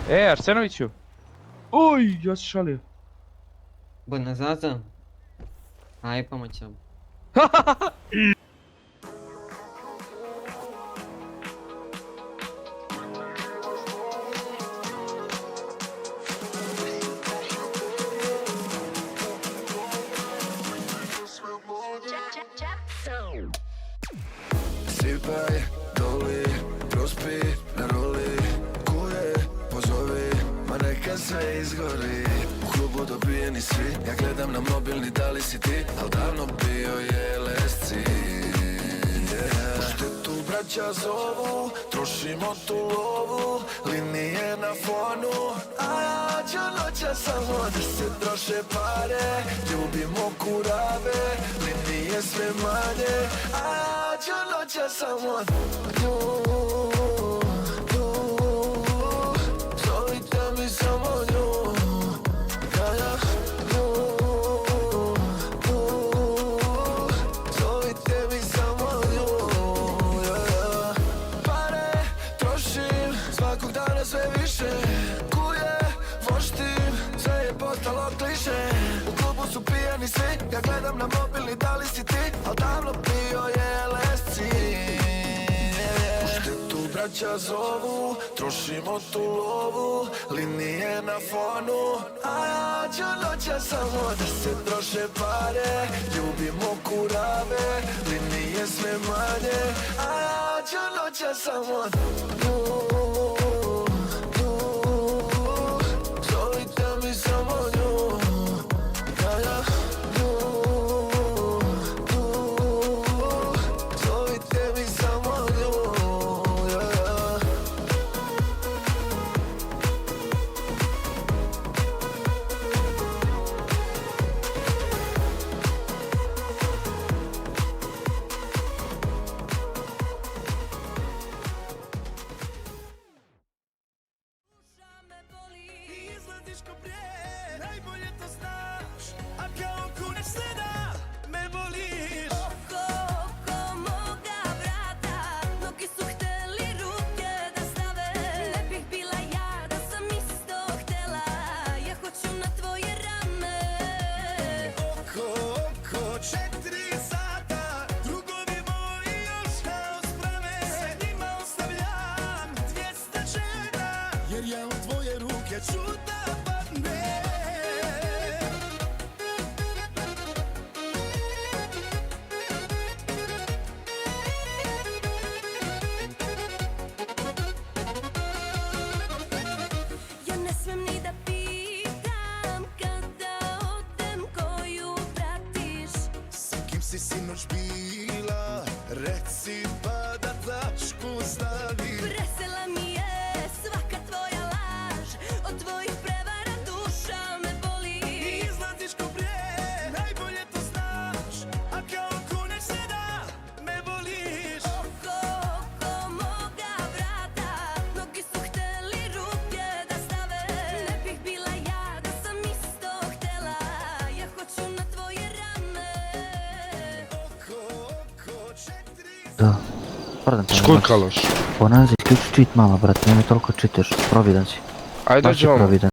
Arsenoviću. Oj, ja se šalio. Bună zaza. Hai pomoć vam. Sipaj, doli, prospi, naroli, kuje, pozovi, ma neka sve izgori. U klubu dobijeni svi, ja gledam na mobilni, da li si ti, al davno bio je LSC. Štetu braća zovu, trošimo tu lovu, linije na fonu, a ja ću noća samo da se troše pare. Ljubimo kurave, linije sve manje, a ja ću noća samo nju. Zovite mi samo nju. Zovite mi samo nju. Pare trošim svakog dana sve više. Kuje voštim, sve je postalo kliše. U klubu su pijani svi, ja gledam na mobilni, da li si ti, al davno bio je LSC. Štetu braća zovu, trošimo tu lovu, linije na fonu, a ja ću noća samo da se troše pare. Ljubimo kurave, linije sve manje, a ja ću noća samo nju. Zovite mi samo nju. Zovite mi samo nju. Izlaziš ko prije, najbolje to znaš, a kao kuneš se da me voliš. Oko, oko moga vrata, mnogi su hteli ruke da stave. Ne bih bila ja da sam isto htela, ja hoću na tvoje rame. Oko, oko, 4 sata, drugovi moji još haos prave. Sa njima ostavljam 200 žena, jer ja u tvoje ruke ću da padnem. Ja ne smem ni da pitam kada odem koju pratiš. Sa kim si sinoć bila, reci pa da tačku stavim. Vesela mi je svaka tvoja laž, od tvojih prevara duša me boli. Izlaziš ko prije, najbolje to znaš, a kao kuneš se da me voliš. Oko, oko moga vrata, mnogi su hteli ruke da stave. Ne bih bila ja da sam isto htela, ja hoću na tvoje rame. Oko, oko, 4 Da, pardon te. Škurkaloš. Ponazi, isključi cheat malo, brate, nemoj toliko cheataš, providan si. Ajde Baš si dođe ovo. providan.